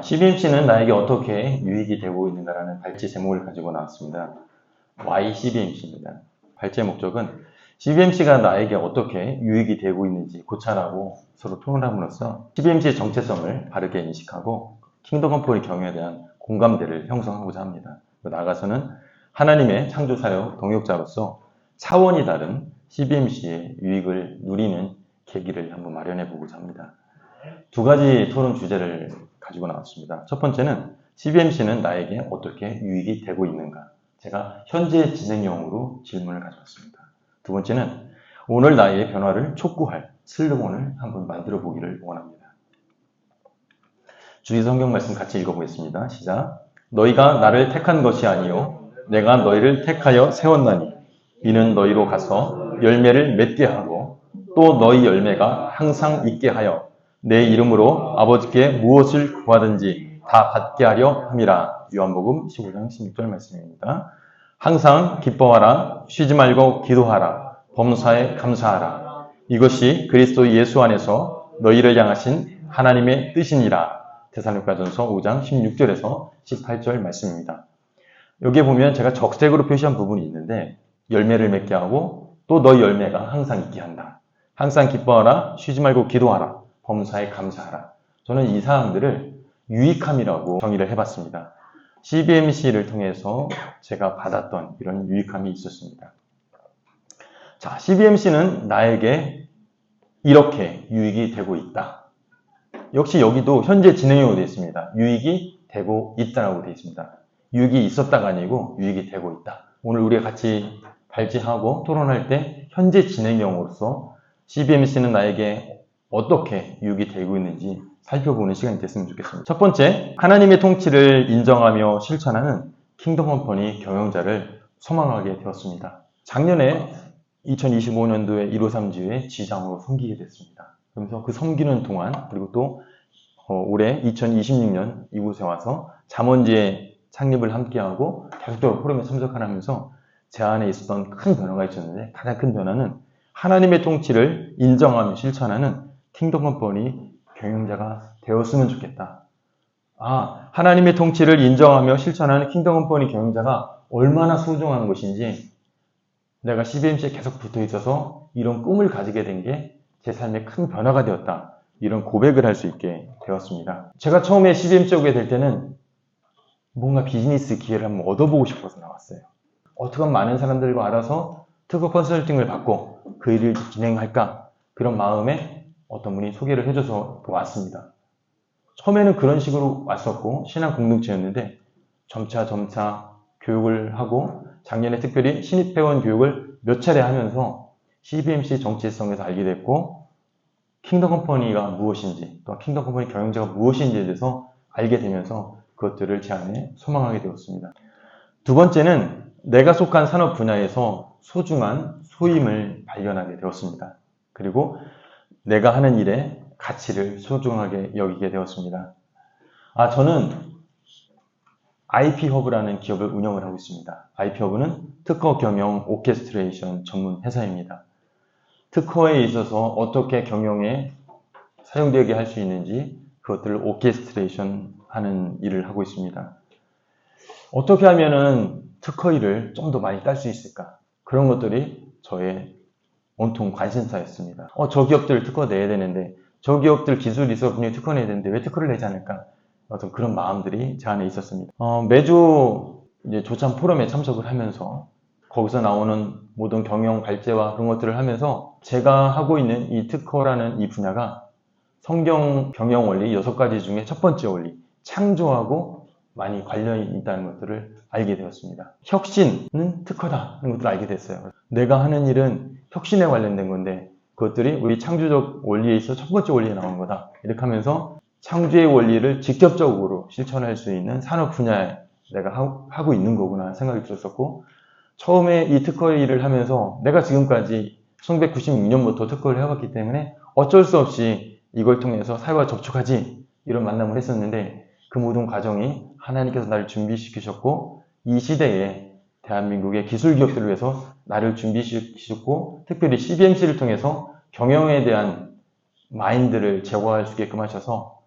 CBMC는 나에게 어떻게 유익이 되고 있는가라는 발제 제목을 가지고 나왔습니다. Why CBMC입니다. 발제 목적은 CBMC가 나에게 어떻게 유익이 되고 있는지 고찰하고 서로 토론함으로써 CBMC의 정체성을 바르게 인식하고 킹덤 컴퍼니 경영에 대한 공감대를 형성하고자 합니다. 나아가서는 하나님의 창조사역 동역자로서 차원이 다른 CBMC의 유익을 누리는 계기를 한번 마련해 보고자 합니다. 두 가지 토론 주제를 가지고 나왔습니다. 첫 번째는 CBMC는 나에게 어떻게 유익이 되고 있는가? 제가 현재 진행형으로 질문을 가져왔습니다. 두 번째는 오늘 나의 변화를 촉구할 슬로건을 한번 만들어 보기를 원합니다. 주기 성경 말씀 같이 읽어보겠습니다. 시작. 너희가 나를 택한 것이 아니요 내가 너희를 택하여 세웠나니 이는 너희로 가서 열매를 맺게 하고 또 너희 열매가 항상 있게 하여 내 이름으로 아버지께 무엇을 구하든지 다 받게 하려 함이라. 요한복음 15장 16절 말씀입니다. 항상 기뻐하라. 쉬지 말고 기도하라. 범사에 감사하라. 이것이 그리스도 예수 안에서 너희를 향하신 하나님의 뜻이니라. 데살로니가전서 5장 16절에서 18절 말씀입니다. 여기에 보면 제가 적색으로 표시한 부분이 있는데 열매를 맺게 하고 또 너희 열매가 항상 있게 한다. 항상 기뻐하라. 쉬지 말고 기도하라. 범사에 감사하라. 저는 이 사항들을 유익함이라고 정의를 해봤습니다. CBMC를 통해서 제가 받았던 이런 유익함이 있었습니다. 자, CBMC는 나에게 이렇게 유익이 되고 있다. 역시 여기도 현재 진행형으로 되어 있습니다. 유익이 되고 있다라고 되어 있습니다. 유익이 있었다가 아니고 유익이 되고 있다. 오늘 우리가 같이 발제하고 토론할 때 현재 진행형으로서 CBMC는 나에게 어떻게 유익이 되고 있는지 살펴보는 시간이 됐으면 좋겠습니다. 첫 번째, 하나님의 통치를 인정하며 실천하는 킹덤 컴퍼니 경영자를 소망하게 되었습니다. 작년에 2025년도에 153지회 지장으로 섬기게 됐습니다. 그러면서 그 섬기는 동안 그리고 또 올해 2026년 이곳에 와서 잠언지회 창립을 함께하고 계속적으로 포럼에 참석하면서 제 안에 있었던 큰 변화가 있었는데 가장 큰 변화는 하나님의 통치를 인정하며 실천하는 킹덤 컴퍼니 경영자가 되었으면 좋겠다. 하나님의 통치를 인정하며 실천하는 킹덤 컴퍼니 경영자가 얼마나 소중한 것인지 내가 CBMC에 계속 붙어 있어서 이런 꿈을 가지게 된 게 제 삶에 큰 변화가 되었다. 이런 고백을 할 수 있게 되었습니다. 제가 처음에 CBMC에 오게 될 때는 뭔가 비즈니스 기회를 한번 얻어보고 싶어서 나왔어요. 어떻게 하면 많은 사람들과 알아서 특허 컨설팅을 받고 그 일을 진행할까? 그런 마음에 어떤 분이 소개를 해줘서 왔습니다. 처음에는 그런 식으로 왔었고 신앙 공동체였는데 점차 교육을 하고 작년에 특별히 신입회원 교육을 몇 차례 하면서 CBMC 정체성에서 알게 됐고 킹덤 컴퍼니가 무엇인지 또 킹덤 컴퍼니 경영자가 무엇인지에 대해서 알게 되면서 그것들을 제 안에 소망하게 되었습니다. 두 번째는 내가 속한 산업 분야에서 소중한 소임을 발견하게 되었습니다. 그리고 내가 하는 일에 가치를 소중하게 여기게 되었습니다. 저는 IP허브라는 기업을 운영을 하고 있습니다. IP허브는 특허 경영 오케스트레이션 전문 회사입니다. 특허에 있어서 어떻게 경영에 사용되게 할 수 있는지 그것들을 오케스트레이션 하는 일을 하고 있습니다. 어떻게 하면은 특허 일을 좀 더 많이 딸 수 있을까? 그런 것들이 저의 온통 관심사였습니다. 저 기업들 특허 내야 되는데 저 기업들 기술이 있어 분명히 특허 내야 되는데 왜 특허를 내지 않을까? 어떤 그런 마음들이 제 안에 있었습니다. 매주 이제 조찬 포럼에 참석을 하면서 거기서 나오는 모든 경영 발제와 그런 것들을 하면서 제가 하고 있는 이 특허라는 이 분야가 성경 경영 원리 6가지 중에 첫 번째 원리 창조하고 많이 관련이 있다는 것들을 알게 되었습니다. 혁신은 특허다 하는 것들을 알게 됐어요. 내가 하는 일은 혁신에 관련된 건데 그것들이 우리 창조적 원리에 있어 첫 번째 원리에 나오는 거다. 이렇게 하면서 창조의 원리를 직접적으로 실천할 수 있는 산업 분야에 내가 하고 있는 거구나 생각이 들었었고 처음에 이 특허의 일을 하면서 내가 지금까지 1996년부터 특허를 해왔기 때문에 어쩔 수 없이 이걸 통해서 사회와 접촉하지 이런 만남을 했었는데 그 모든 과정이 하나님께서 나를 준비시키셨고 이 시대에 대한민국의 기술 기업들을 위해서 나를 준비시키셨고 특별히 CBMC를 통해서 경영에 대한 마인드를 제고할 수 있게끔 하셔서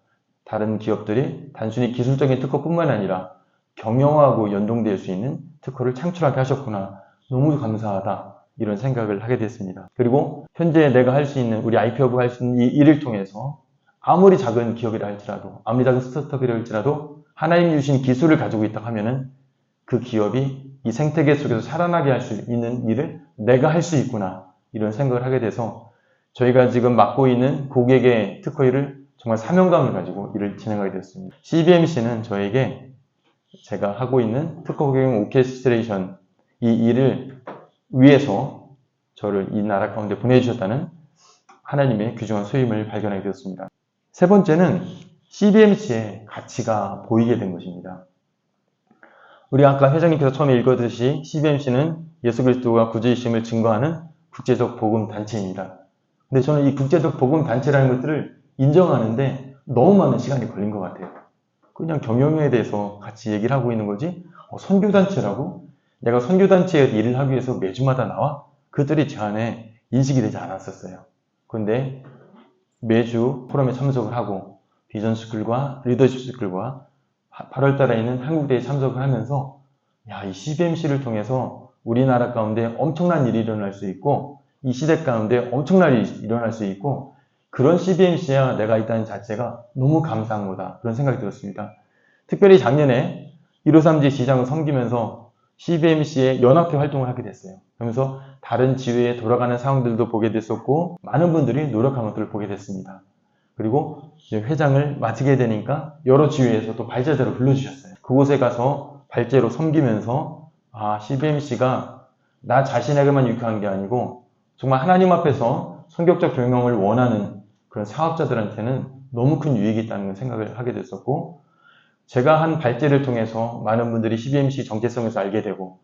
다른 기업들이 단순히 기술적인 특허뿐만 아니라 경영하고 연동될 수 있는 특허를 창출하게 하셨구나. 너무 감사하다. 이런 생각을 하게 됐습니다. 그리고 현재 내가 할 수 있는 우리 IP허브가 할 수 있는 이 일을 통해서 아무리 작은 기업이라 할지라도 아무리 작은 스타트업이라 할지라도 하나님이 주신 기술을 가지고 있다 하면은 그 기업이 이 생태계 속에서 살아나게 할 수 있는 일을 내가 할 수 있구나. 이런 생각을 하게 돼서 저희가 지금 맡고 있는 고객의 특허 일을 정말 사명감을 가지고 일을 진행하게 되었습니다. CBMC는 저에게 제가 하고 있는 특허 경영 오케스트레이션 이 일을 위해서 저를 이 나라 가운데 보내주셨다는 하나님의 귀중한 소임을 발견하게 되었습니다. 세 번째는 CBMC의 가치가 보이게 된 것입니다. 우리 아까 회장님께서 처음에 읽었듯이 CBMC는 예수 그리스도가 구주이심을 증거하는 국제적 복음 단체입니다. 근데 저는 이 국제적 복음 단체라는 것들을 인정하는데 너무 많은 시간이 걸린 것 같아요. 그냥 경영에 대해서 같이 얘기를 하고 있는 거지 선교단체라고? 내가 선교단체에 일을 하기 위해서 매주마다 나와? 그들이 제 안에 인식이 되지 않았었어요. 근데 매주 포럼에 참석을 하고 비전스쿨과 리더십스쿨과 8월달에 있는 한국대회에 참석을 하면서 이 CBMC를 통해서 우리나라 가운데 엄청난 일이 일어날 수 있고 이 시대 가운데 엄청난 일이 일어날 수 있고 그런 CBMC야 내가 있다는 자체가 너무 감사한 거다. 그런 생각이 들었습니다. 특별히 작년에 1537 시장을 섬기면서 CBMC의 연합회 활동을 하게 됐어요. 그러면서 다른 지회에 돌아가는 상황들도 보게 됐었고 많은 분들이 노력한 것들을 보게 됐습니다. 그리고 이제 회장을 맡게 되니까 여러 지회에서 또 발제자로 불러주셨어요. 그곳에 가서 발제로 섬기면서 CBMC가 나 자신에게만 유쾌한 게 아니고 정말 하나님 앞에서 성격적 경영을 원하는 그런 사업자들한테는 너무 큰 유익이 있다는 생각을 하게 됐었고 제가 한 발제를 통해서 많은 분들이 CBMC 정체성에서 알게 되고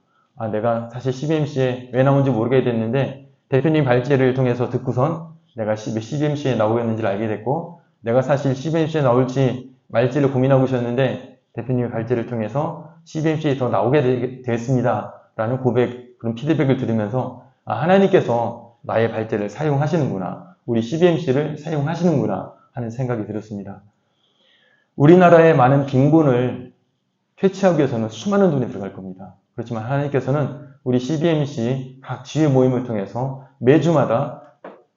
내가 사실 CBMC에 왜 나온지 모르게 됐는데 대표님 발제를 통해서 듣고선 내가 CBMC에 나오겠는지를 알게 됐고 내가 사실 CBMC에 나올지 말지를 고민하고 있었는데 대표님의 발제를 통해서 CBMC에 더 나오게 됐습니다. 라는 고백, 그런 피드백을 들으면서 하나님께서 나의 발제를 사용하시는구나. 우리 CBMC를 사용하시는구나 하는 생각이 들었습니다. 우리나라의 많은 빈곤을 퇴치하기 위해서는 수많은 돈이 들어갈 겁니다. 그렇지만 하나님께서는 우리 CBMC 각 지회 모임을 통해서 매주마다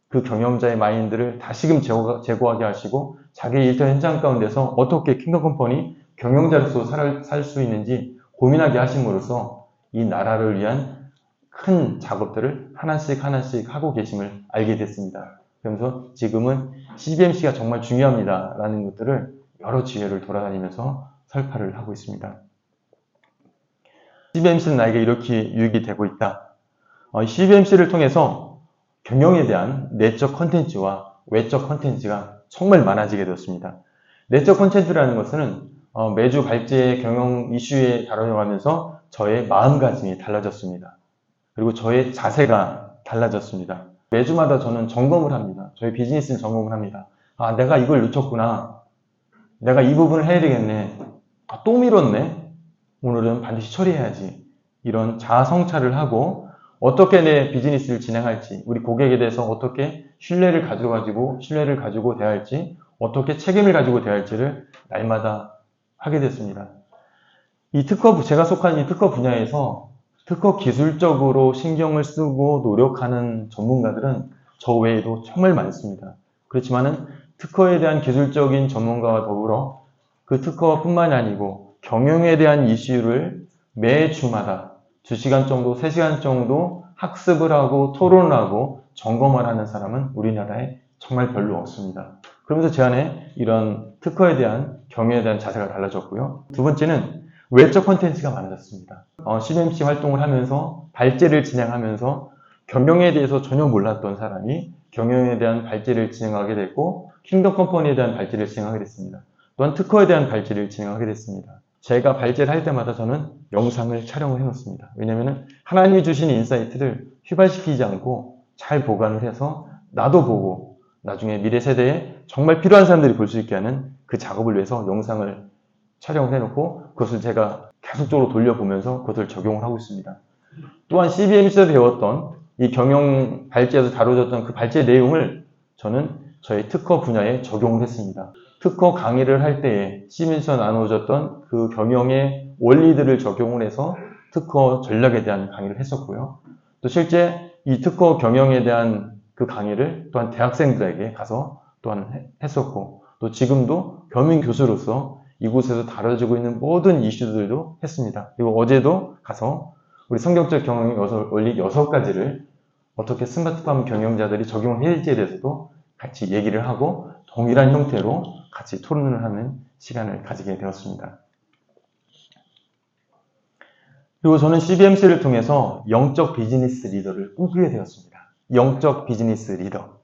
그 경영자의 마인드를 다시금 제고하게 하시고 자기의 일터 현장 가운데서 어떻게 킹덤 컴퍼니 경영자로서 살 수 있는지 고민하게 하심으로써 이 나라를 위한 큰 작업들을 하나씩 하고 계심을 알게 됐습니다. 그러면서 지금은 CBMC가 정말 중요합니다. 라는 것들을 여러 지회를 돌아다니면서 설파를 하고 있습니다. CBMC는 나에게 이렇게 유익이 되고 있다. CBMC를 통해서 경영에 대한 내적 컨텐츠와 외적 컨텐츠가 정말 많아지게 되었습니다. 내적 컨텐츠라는 것은 매주 발제의 경영 이슈에 다뤄가면서 저의 마음가짐이 달라졌습니다. 그리고 저의 자세가 달라졌습니다. 매주마다 저는 점검을 합니다. 저희 비즈니스를 점검을 합니다. 내가 이걸 놓쳤구나. 내가 이 부분을 해야 되겠네. 또 미뤘네. 오늘은 반드시 처리해야지. 이런 자아 성찰을 하고 어떻게 내 비즈니스를 진행할지, 우리 고객에 대해서 어떻게 신뢰를 가지고 대할지, 어떻게 책임을 가지고 대할지를 날마다 하게 됐습니다. 제가 속한 이 특허 분야에서 특허 기술적으로 신경을 쓰고 노력하는 전문가들은 저 외에도 정말 많습니다. 그렇지만은 특허에 대한 기술적인 전문가와 더불어 그 특허뿐만 아니고 경영에 대한 이슈를 매주마다 2시간 정도, 3시간 정도 학습을 하고 토론을 하고 점검을 하는 사람은 우리나라에 정말 별로 없습니다. 그러면서 제 안에 이런 특허에 대한 경영에 대한 자세가 달라졌고요. 두 번째는 외적 콘텐츠가 많아졌습니다. CBMC 활동을 하면서 발제를 진행하면서 경영에 대해서 전혀 몰랐던 사람이 경영에 대한 발제를 진행하게 됐고 킹덤 컴퍼니에 대한 발제를 진행하게 됐습니다. 또한 특허에 대한 발제를 진행하게 됐습니다. 제가 발제를 할 때마다 저는 영상을 촬영을 해놓습니다. 왜냐하면 하나님이 주신 인사이트를 휘발시키지 않고 잘 보관을 해서 나도 보고 나중에 미래 세대에 정말 필요한 사람들이 볼 수 있게 하는 그 작업을 위해서 영상을 촬영을 해놓고 그것을 제가 계속적으로 돌려보면서 그것을 적용을 하고 있습니다. 또한 CBMC에서 배웠던 이 경영 발제에서 다뤄졌던 그 발제 내용을 저는 저의 특허 분야에 적용을 했습니다. 특허 강의를 할 때에 CBMC에서 나누어졌던 그 경영의 원리들을 적용을 해서 특허 전략에 대한 강의를 했었고요. 또 실제 이 특허 경영에 대한 그 강의를 또한 대학생들에게 가서 또한 했었고, 또 지금도 겸임 교수로서 이곳에서 다뤄지고 있는 모든 이슈들도 했습니다. 그리고 어제도 가서 우리 성경적 경영 원리 6가지를 어떻게 스마트팜 경영자들이 적용해야 할지에 대해서도 같이 얘기를 하고 동일한 형태로 같이 토론을 하는 시간을 가지게 되었습니다. 그리고 저는 CBMC를 통해서 영적 비즈니스 리더를 꿈꾸게 되었습니다. 영적 비즈니스 리더.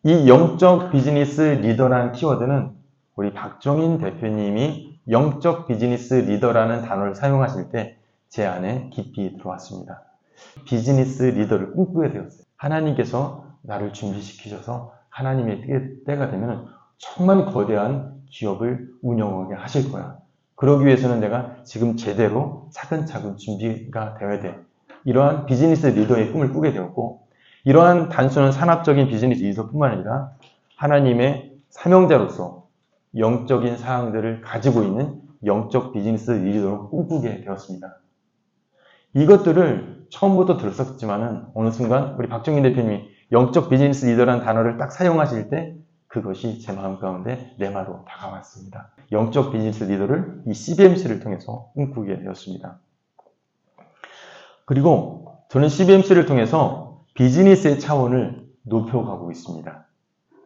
이 영적 비즈니스 리더라는 키워드는 우리 박종인 대표님이 영적 비즈니스 리더라는 단어를 사용하실 때 제 안에 깊이 들어왔습니다. 비즈니스 리더를 꿈꾸게 되었어요. 하나님께서 나를 준비시키셔서 하나님의 때가 되면 정말 거대한 기업을 운영하게 하실 거야. 그러기 위해서는 내가 지금 제대로 차근차근 준비가 되어야 돼. 이러한 비즈니스 리더의 꿈을 꾸게 되었고, 이러한 단순한 산업적인 비즈니스 리더뿐만 아니라 하나님의 사명자로서 영적인 사항들을 가지고 있는 영적 비즈니스 리더로 꿈꾸게 되었습니다. 이것들을 처음부터 들었었지만은 어느 순간 우리 박정인 대표님이 영적 비즈니스 리더라는 단어를 딱 사용하실 때 그것이 제 마음 가운데 레마로 다가왔습니다. 영적 비즈니스 리더를 이 CBMC를 통해서 꿈꾸게 되었습니다. 그리고 저는 CBMC를 통해서 비즈니스의 차원을 높여가고 있습니다.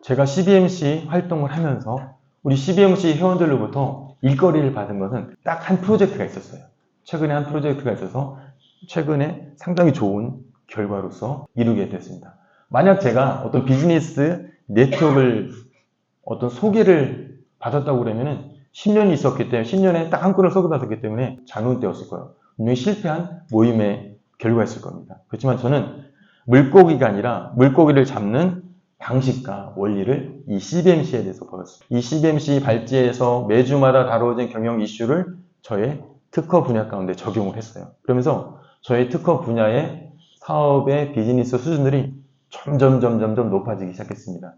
제가 CBMC 활동을 하면서 우리 CBMC 회원들로부터 일거리를 받은 것은 딱 한 프로젝트가 있었어요. 최근에 한 프로젝트가 있어서 최근에 상당히 좋은 결과로서 이루게 됐습니다. 만약 제가 어떤 비즈니스 네트워크를 어떤 소개를 받았다고 그러면은 10년이 있었기 때문에 10년에 딱 한 건을 소개받았기 때문에 잘못되었을 거예요. 분명히 실패한 모임의 결과였을 겁니다. 그렇지만 저는 물고기가 아니라 물고기를 잡는 방식과 원리를 이 CBMC에 대해서 배웠습니다. 이 CBMC 발제에서 매주마다 다루어진 경영 이슈를 저의 특허 분야 가운데 적용을 했어요. 그러면서 저의 특허 분야의 사업의 비즈니스 수준들이 점점 높아지기 시작했습니다.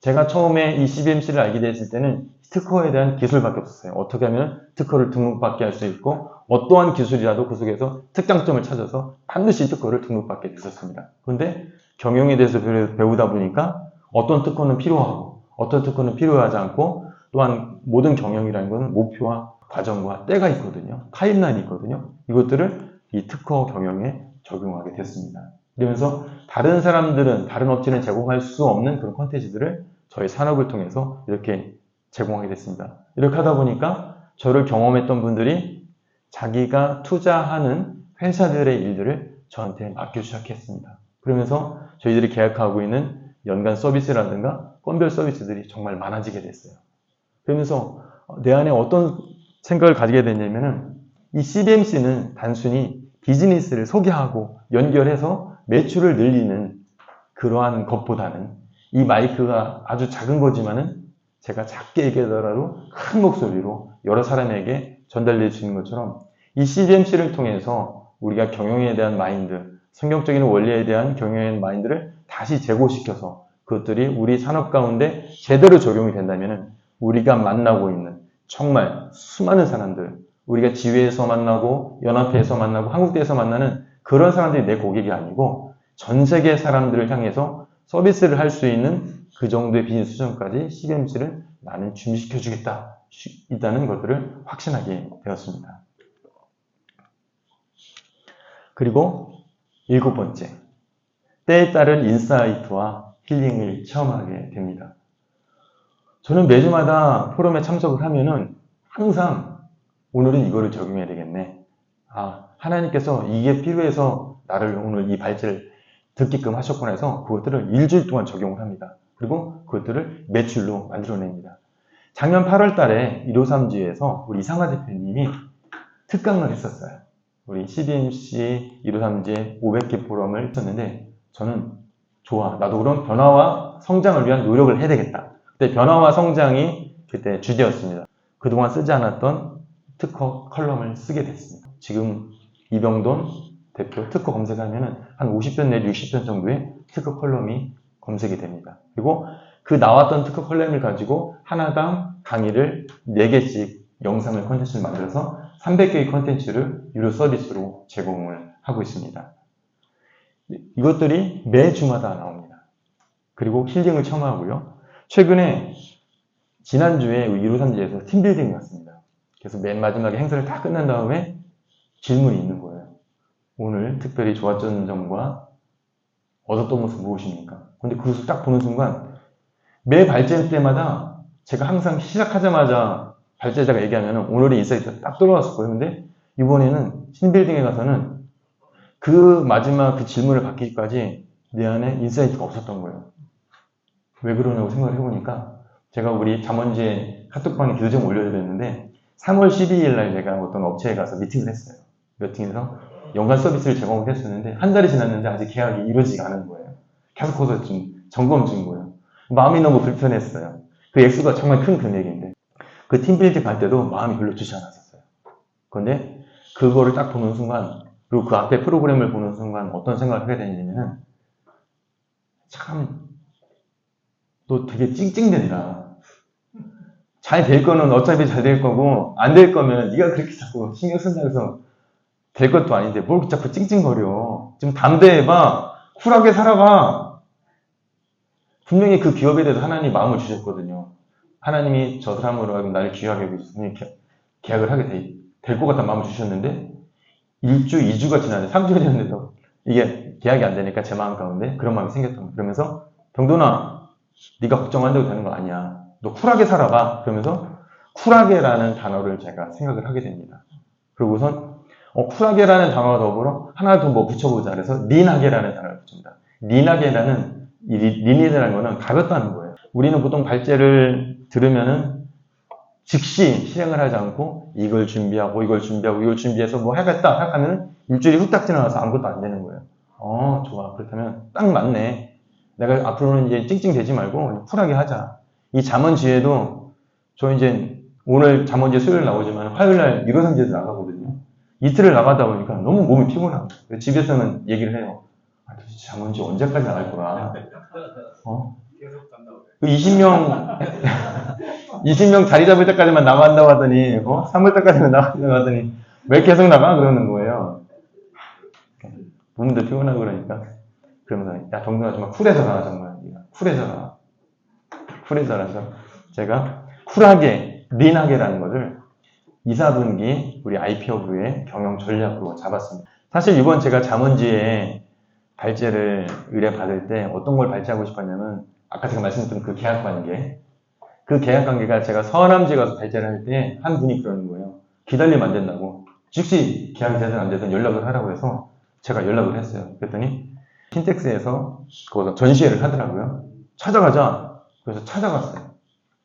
제가 처음에 이 CBMC를 알게 됐을 때는 특허에 대한 기술밖에 없었어요. 어떻게 하면 특허를 등록받게 할 수 있고 어떠한 기술이라도 그 속에서 특장점을 찾아서 반드시 특허를 등록받게 됐었습니다. 그런데 경영에 대해서 배우다 보니까 어떤 특허는 필요하고 어떤 특허는 필요하지 않고, 또한 모든 경영이라는 것은 목표와 과정과 때가 있거든요. 타임라인이 있거든요. 이것들을 이 특허 경영에 적용하게 됐습니다. 그러면서 다른 사람들은, 다른 업체는 제공할 수 없는 그런 콘텐츠들을 저희 산업을 통해서 이렇게 제공하게 됐습니다. 이렇게 하다 보니까 저를 경험했던 분들이 자기가 투자하는 회사들의 일들을 저한테 맡겨 시작했습니다. 그러면서 저희들이 계약하고 있는 연간 서비스라든가 건별 서비스들이 정말 많아지게 됐어요. 그러면서 내 안에 어떤 생각을 가지게 됐냐면은 이 CBMC는 단순히 비즈니스를 소개하고 연결해서 매출을 늘리는 그러한 것보다는 이 마이크가 아주 작은 거지만은 제가 작게 얘기하더라도 큰 목소리로 여러 사람에게 전달될 수 있는 것처럼 이 CBMC를 통해서 우리가 경영에 대한 마인드, 성경적인 원리에 대한 경영의 마인드를 다시 재고시켜서 그것들이 우리 산업 가운데 제대로 적용이 된다면은 우리가 만나고 있는 정말 수많은 사람들, 우리가 지회에서 만나고 연합회에서 만나고 한국대에서 만나는 그런 사람들이 내 고객이 아니고 전 세계 사람들을 향해서 서비스를 할 수 있는 그 정도의 비즈니스 수준까지 CBMC를 나는 준비시켜 주겠다 있다는 것들을 확신하게 되었습니다. 그리고 7번째, 때에 따른 인사이트와 힐링을 체험하게 됩니다. 저는 매주마다 포럼에 참석을 하면은 항상 오늘은 이거를 적용해야 되겠네. 하나님께서 이게 필요해서 나를 오늘 이 발제를 듣게끔 하셨구나 해서 그것들을 일주일 동안 적용을 합니다. 그리고 그것들을 매출로 만들어냅니다. 작년 8월 달에 153G에서 우리 이상하 대표님이 특강을 했었어요. 우리 CBMC 153G 500개 포럼을 했었는데 저는 좋아. 나도 그럼 변화와 성장을 위한 노력을 해야 되겠다. 그때 변화와 성장이 그때 주제였습니다. 그동안 쓰지 않았던 특허 컬럼을 쓰게 됐습니다. 지금 이병돈 대표 특허 검색하면은 한 50편 내지 60편 정도의 특허 컬럼이 검색이 됩니다. 그리고 그 나왔던 특허 컬럼을 가지고 하나당 강의를 4개씩 영상을 컨텐츠를 만들어서 300개의 컨텐츠를 유료 서비스로 제공을 하고 있습니다. 이것들이 매 주마다 나옵니다. 그리고 힐링을 첨화하고요. 최근에 지난주에 153지에서 팀빌딩이 왔습니다. 그래서 맨 마지막에 행사를 다 끝난 다음에 질문이 있는 거예요. 오늘 특별히 좋았던 점과 얻었던 모습 무엇입니까? 근데 그것을 딱 보는 순간 매 발제 때마다 제가 항상 시작하자마자 발제자가 얘기하면 오늘의 인사이트가 딱 들어왔을 거예요. 근데 이번에는 팀빌딩에 가서는 그 마지막 그 질문을 받기까지 내 안에 인사이트가 없었던 거예요. 왜 그러냐고 생각을 해보니까 제가 우리 잠원지에 카톡방에 기도 좀 올려드렸는데 3월 12일 날 제가 어떤 업체에 가서 미팅을 했어요. 미팅에서 연간 서비스를 제공을 했었는데 한 달이 지났는데 아직 계약이 이루어지지 않은 거예요. 계속 거기서 좀 점검 중인 거예요. 마음이 너무 불편했어요. 그 액수가 정말 큰 금액인데 그 팀빌딩 갈 때도 마음이 별로 좋지 않았었어요. 그런데 그거를 딱 보는 순간 그리고 그 앞에 프로그램을 보는 순간 어떤 생각을 하게 되냐면은 참 너 되게 찡찡댄다. 잘 될 거는 어차피 잘 될 거고 안 될 거면 네가 그렇게 자꾸 신경 쓴다고 해서 될 것도 아닌데 뭘 자꾸 찡찡거려. 좀 담대해봐. 쿨하게 살아봐. 분명히 그 기업에 대해서 하나님이 마음을 주셨거든요. 하나님이 저 사람으로 하여금 나를 귀하게 여기서 계약을 하게 될 것 같다는 마음을 주셨는데 1주, 2주가 지났는데 3주가 지났는데도 이게 계약이 안 되니까 제 마음 가운데 그런 마음이 생겼던 거예요. 그러면서 병돈아 네가 걱정한다고 되는 거 아니야. 너 쿨하게 살아봐. 그러면서 쿨하게라는 단어를 제가 생각을 하게 됩니다. 그리고 우선 쿨하게라는 단어와 더불어 하나 더 뭐 붙여보자 그래서 린하게라는 단어를 붙입니다. 린하게라는 이 린이라는 거는 가볍다는 거예요. 우리는 보통 발제를 들으면은 즉시 실행을 하지 않고 이걸 준비하고 이걸 준비해서 뭐 하겠다 생각하면 일주일이 후딱 지나가서 아무것도 안 되는 거예요. 좋아. 그렇다면 딱 맞네. 내가 앞으로는 이제 찡찡대지 말고 쿨하게 하자. 이 잠언지에도 저 이제 오늘 잠언지 수요일 나오지만 화요일날 153지에도 나가거든요. 이틀을 나가다 보니까 너무 몸이 피곤한 거예요. 집에서는 얘기를 해요. 도대체 잠언지 언제까지 나갈 거야? 그 20명 자리 잡을 때까지만 나간다고 하더니 3월 때까지만 나간다고 하더니 왜 계속 나가? 그러는 거예요. 몸도 피곤하고 그러니까 그러면서 야 정동아 정말 쿨해져라 정말 쿨해져라 쿨해져라서 제가 쿨하게 린하게라는 것을 2, 4분기 우리 IP허브의 경영 전략으로 잡았습니다. 사실 이번 제가 잠원지에 발제를 의뢰받을 때 어떤 걸 발제하고 싶었냐면 아까 제가 말씀드린 그 계약관계 그 계약관계가 제가 서남지에 가서 발제를 할 때 한 분이 그러는 거예요. 기다리면 안 된다고 즉시 계약이 되든 안 되든 연락을 하라고 해서 제가 연락을 했어요. 그랬더니 킨텍스에서 거기서 전시회를 하더라고요. 찾아가자. 그래서 찾아갔어요.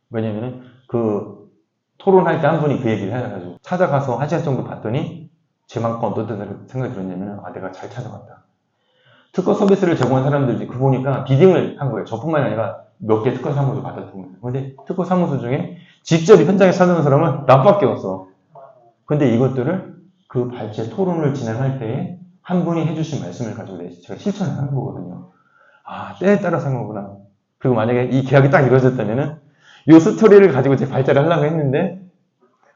왜냐면은 그 토론할 때 한 분이 그 얘기를 해가지고 찾아가서 1시간 정도 봤더니 제 마음과 어떤 생각이 들었냐면 내가 잘 찾아갔다. 특허 서비스를 제공한 사람들이 그 보니까 비딩을 한 거예요. 저뿐만이 아니라 몇 개 특허 사무소 받았던 거예요. 근데 특허 사무소 중에 직접 현장에 찾아온 사람은 나밖에 없어. 근데 이것들을 그 발제 토론을 진행할 때에 한 분이 해주신 말씀을 가지고 제가 실천을 하는 거거든요. 때에 따라서 한 거구나. 그리고 만약에 이 계약이 딱 이루어졌다면은 이 스토리를 가지고 제가 발제를 하려고 했는데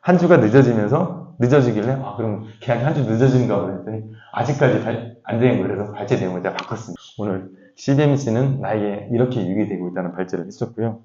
한 주가 늦어지길래 그럼 계약이 한 주 늦어진가 그랬더니 아직까지 안 되는 거예요. 그래서 발제 내용을 제가 바꿨습니다. 오늘 CBMC는 나에게 이렇게 유익이 되고 있다는 발제를 했었고요.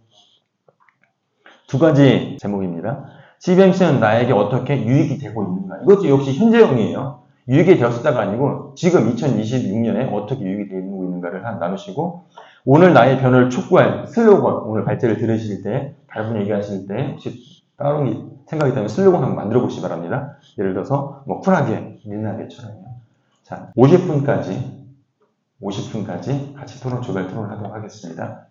두 가지 제목입니다. CBMC는 나에게 어떻게 유익이 되고 있는가. 이것도 역시 현재형이에요. 유익이 되었다가 아니고 지금 2026년에 어떻게 유익이 되고 있는가를 나누시고 오늘 나의 변화를 촉구할 슬로건 오늘 발제를 들으실 때 다른 분 얘기하실 때 혹시 다른 생각이 있다면 슬로건 한번 만들어 보시기 바랍니다. 예를 들어서 쿨하게 민나게처럼요. 자 50분까지 같이 조별 토론을 하도록 하겠습니다.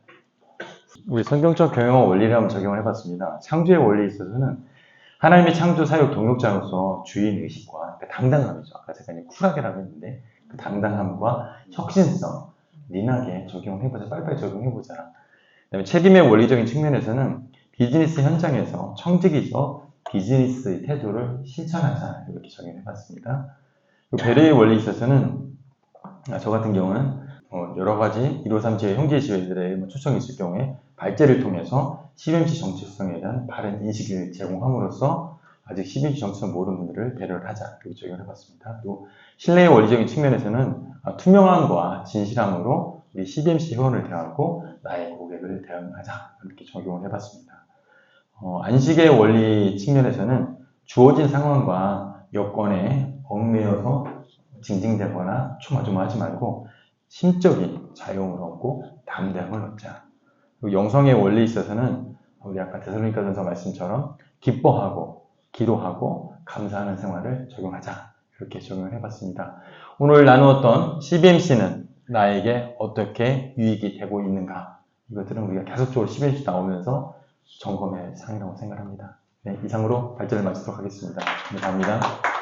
우리 성경적 경영 원리를 한번 적용을 해봤습니다. 창조의 원리에 있어서는 하나님의 창조 사역 동역자로서 주인 의식과 그 당당함이죠. 아까 제가 쿨하게라고 했는데 그 당당함과 혁신성, 린하게 적용해보자, 빨리빨리 적용해보자. 그다음에 책임의 원리적인 측면에서는 비즈니스 현장에서 청지기적 비즈니스의 태도를 실천하자 이렇게 적용해봤습니다. 배려의 원리에 있어서는 저 같은 경우는 여러 가지 153지의 형제지회들의 초청이 있을 경우에 발제를 통해서 CBMC 정체성에 대한 바른 인식을 제공함으로써 아직 CBMC 정체성 모르는 분들을 배려를 하자 이렇게 적용을 해봤습니다. 또 신뢰의 원리적인 측면에서는 투명함과 진실함으로 우리 CBMC 회원을 대하고 나의 고객을 대응하자 이렇게 적용을 해봤습니다. 안식의 원리 측면에서는 주어진 상황과 여건에 얽매여서 징징대거나 조마조마하지 말고 심적인 자유를 얻고 담대함을 얻자. 그리고 영성의 원리에 있어서는 우리 아까 데살로니가전서 말씀처럼 기뻐하고 기도하고 감사하는 생활을 적용하자. 이렇게 적용을 해봤습니다. 오늘 나누었던 CBMC는 나에게 어떻게 유익이 되고 있는가? 이것들은 우리가 계속적으로 CBMC 나오면서 점검의 상이라고 생각합니다. 네, 이상으로 발제를 마치도록 하겠습니다. 감사합니다.